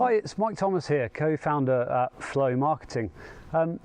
Hi, it's Mike Thomas here, co-founder at Flow Marketing.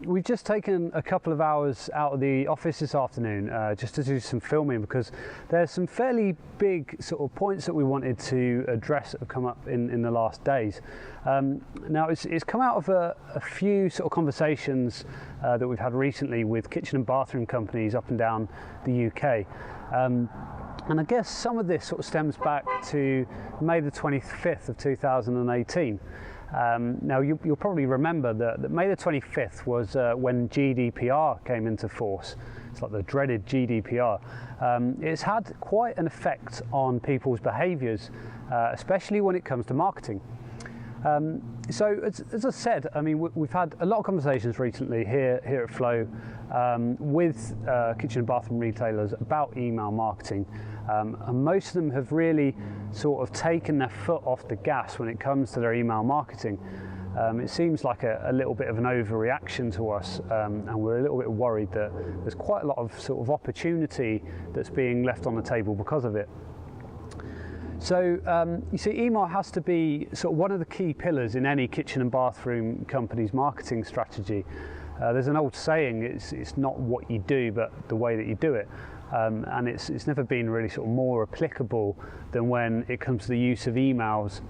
We've just taken a couple of hours out of the office this afternoon just to do some filming, because there's some fairly big sort of points that we wanted to address that have come up in the last days. Now it's come out of a few sort of conversations that we've had recently with kitchen and bathroom companies up and down the UK. And I guess some of this sort of stems back to May the 25th of 2018. Now you'll probably remember that May the 25th was when GDPR came into force. It's like the dreaded GDPR. It's had quite an effect on people's behaviours, especially when it comes to marketing. So as I said, I mean, we've had a lot of conversations recently here at Flow with kitchen and bathroom retailers about email marketing, and most of them have really sort of taken their foot off the gas when it comes to their email marketing. It seems like a little bit of an overreaction to us, and we're a little bit worried that there's quite a lot of sort of opportunity that's being left on the table because of it. So you see, email has to be sort of one of the key pillars in any kitchen and bathroom company's marketing strategy. There's an old saying, it's not what you do but the way that you do it, and it's never been really sort of more applicable than when it comes to the use of emails,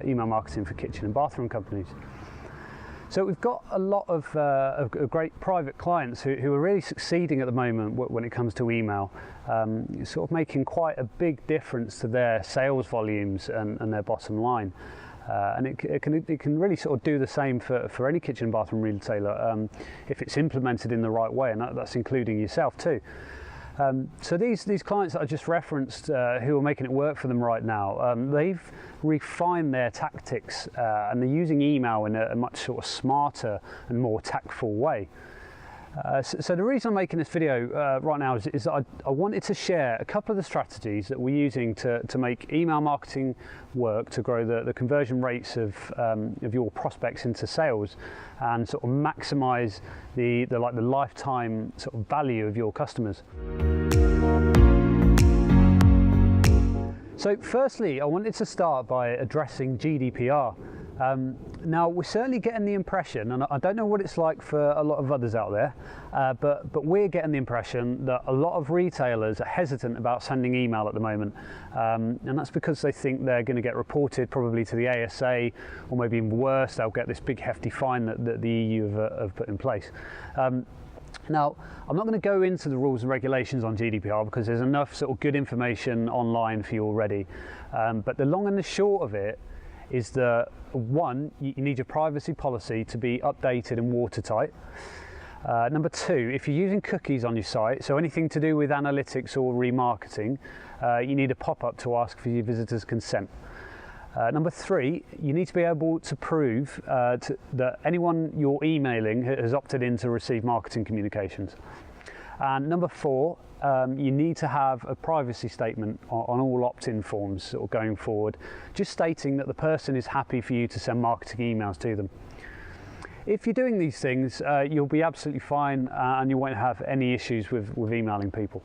email marketing for kitchen and bathroom companies. So we've got a lot of great private clients who are really succeeding at the moment when it comes to email, sort of making quite a big difference to their sales volumes and their bottom line. And it can really sort of do the same for any kitchen and bathroom retailer if it's implemented in the right way, and that's including yourself too. So these clients that I just referenced, who are making it work for them right now, they've refined their tactics and they're using email in a much sort of smarter and more tactful way. So the reason I'm making this video right now is that I wanted to share a couple of the strategies that we're using to make email marketing work to grow the conversion rates of your prospects into sales, and sort of maximise the lifetime sort of value of your customers. So firstly, I wanted to start by addressing GDPR. Now we're certainly getting the impression, and I don't know what it's like for a lot of others out there, but we're getting the impression that a lot of retailers are hesitant about sending email at the moment, and that's because they think they're going to get reported probably to the ASA, or maybe even worse, they'll get this big hefty fine that the EU have put in place. Now, I'm not going to go into the rules and regulations on GDPR because there's enough sort of good information online for you already, but the long and the short of it is that, one, you need your privacy policy to be updated and watertight. Number two, if you're using cookies on your site, so anything to do with analytics or remarketing, you need a pop-up to ask for your visitors' consent. Number three, you need to be able to prove that anyone you're emailing has opted in to receive marketing communications. And number four, you need to have a privacy statement on all opt-in forms sort of going forward, just stating that the person is happy for you to send marketing emails to them. If you're doing these things, you'll be absolutely fine, and you won't have any issues with emailing people.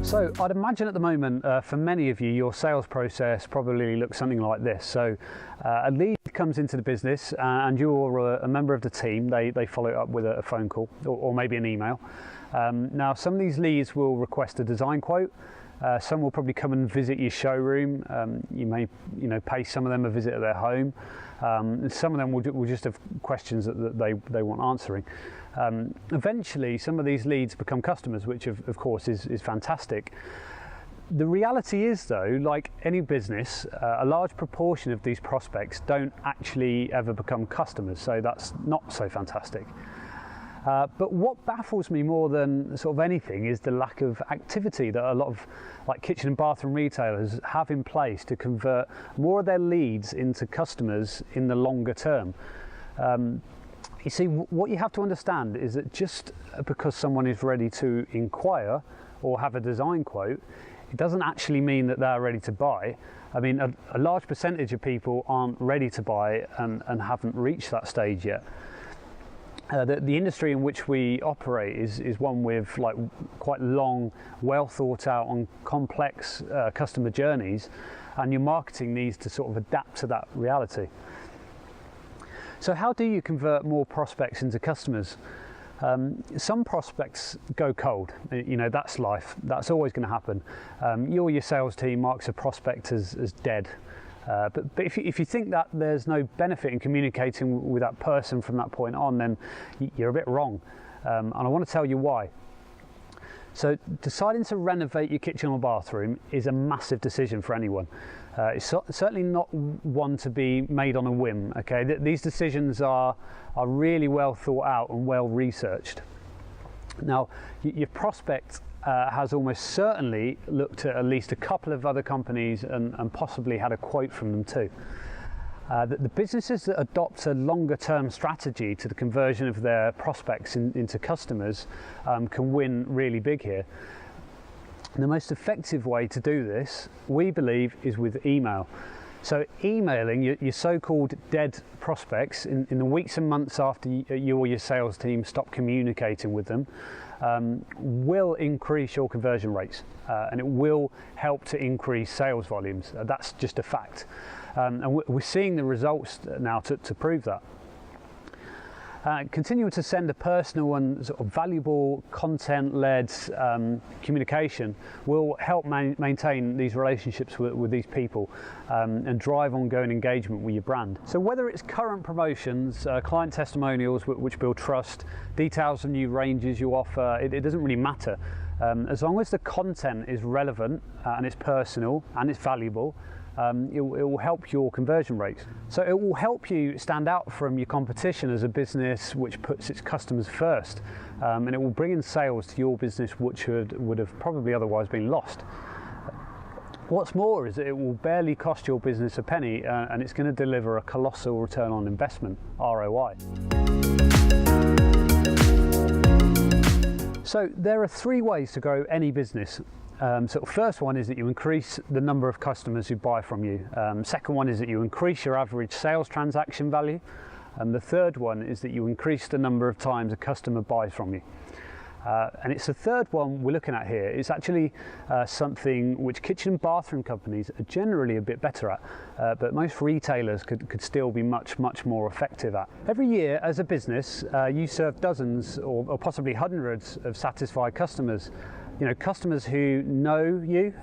So I'd imagine at the moment, for many of you, your sales process probably looks something like this. So a lead comes into the business, and you're a member of the team. They follow it up with a phone call or maybe an email. Now, some of these leads will request a design quote. Some will probably come and visit your showroom. You may, pay some of them a visit at their home. And some of them will just have questions that they want answering. Eventually, some of these leads become customers, which of course is fantastic. The reality is, though, like any business, a large proportion of these prospects don't actually ever become customers, so that's not so fantastic. But what baffles me more than sort of anything is the lack of activity that a lot of kitchen and bathroom retailers have in place to convert more of their leads into customers in the longer term. You see, what you have to understand is that just because someone is ready to inquire or have a design quote, it doesn't actually mean that they're ready to buy. I mean, a large percentage of people aren't ready to buy and haven't reached that stage yet. The industry in which we operate is one with quite long, well thought out and complex customer journeys, and your marketing needs to sort of adapt to that reality. So how do you convert more prospects into customers? Some prospects go cold. You know, that's life. That's always going to happen. Your sales team marks a prospect as dead. But if you think that there's no benefit in communicating with that person from that point on, then you're a bit wrong. And I want to tell you why. So deciding to renovate your kitchen or bathroom is a massive decision for anyone. It's certainly not one to be made on a whim. Okay, these decisions are really well thought out and well researched. Now, your prospect has almost certainly looked at least a couple of other companies and possibly had a quote from them too. The businesses that adopt a longer term strategy to the conversion of their prospects into customers can win really big here. The most effective way to do this, we believe, is with email. So emailing your so-called dead prospects in the weeks and months after you or your sales team stop communicating with them will increase your conversion rates, and it will help to increase sales volumes. That's just a fact. And we're seeing the results now to prove that. Continuing to send a personal and sort of valuable content-led communication will help maintain these relationships with these people and drive ongoing engagement with your brand. So whether it's current promotions, client testimonials which build trust, details of new ranges you offer, it doesn't really matter. As long as the content is relevant and it's personal and it's valuable, it will help your conversion rates. So it will help you stand out from your competition as a business which puts its customers first, and it will bring in sales to your business which would have probably otherwise been lost. What's more is that it will barely cost your business a penny, and it's going to deliver a colossal return on investment, ROI. So there are three ways to grow any business. So the first one is that you increase the number of customers who buy from you. Second one is that you increase your average sales transaction value. And the third one is that you increase the number of times a customer buys from you. And it's the third one we're looking at here. It's actually something which kitchen and bathroom companies are generally a bit better at, but most retailers could still be much more effective at. Every year as a business, you serve dozens or possibly hundreds of satisfied customers. You know, customers who know you,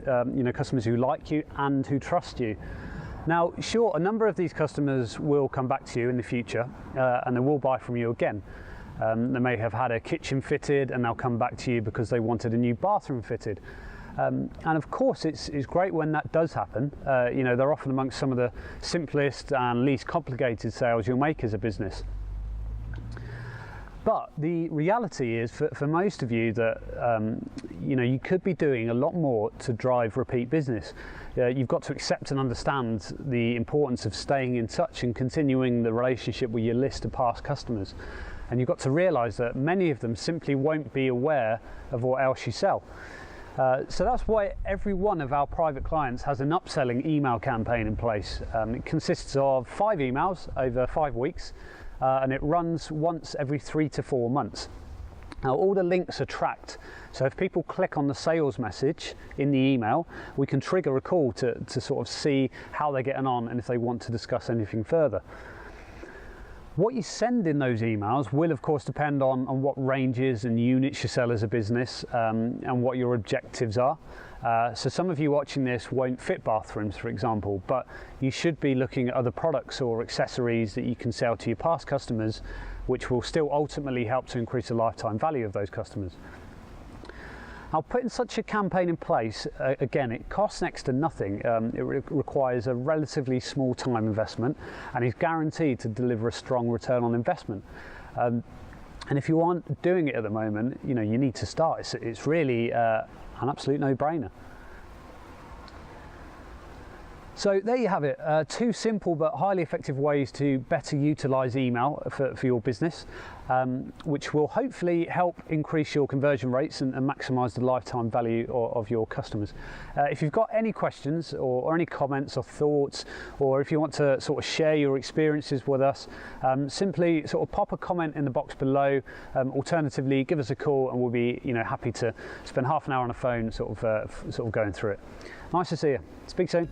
customers who like you and who trust you. Now, sure, a number of these customers will come back to you in the future and they will buy from you again. They may have had a kitchen fitted and they'll come back to you because they wanted a new bathroom fitted. And of course, it's great when that does happen. They're often amongst some of the simplest and least complicated sales you'll make as a business. But the reality is, for most of you, that you could be doing a lot more to drive repeat business. You've got to accept and understand the importance of staying in touch and continuing the relationship with your list of past customers. And you've got to realise that many of them simply won't be aware of what else you sell. So that's why every one of our private clients has an upselling email campaign in place. It consists of 5 emails over 5 weeks. And it runs once every 3 to 4 months. Now, all the links are tracked, so if people click on the sales message in the email, we can trigger a call to sort of see how they're getting on and if they want to discuss anything further. What you send in those emails will of course depend on what ranges and units you sell as a business and what your objectives are. So some of you watching this won't fit bathrooms, for example, but you should be looking at other products or accessories that you can sell to your past customers, which will still ultimately help to increase the lifetime value of those customers. Now, putting such a campaign in place, again, it costs next to nothing. It requires a relatively small time investment and is guaranteed to deliver a strong return on investment. And if you aren't doing it at the moment, you need to start. It's really an absolute no-brainer. So there you have it, 2 simple but highly effective ways to better utilise email for your business. which will hopefully help increase your conversion rates and maximise the lifetime value of your customers. If you've got any questions or any comments or thoughts, or if you want to sort of share your experiences with us, simply sort of pop a comment in the box below. Alternatively, give us a call and we'll be happy to spend half an hour on the phone sort of going through it. Nice to see you. Speak soon.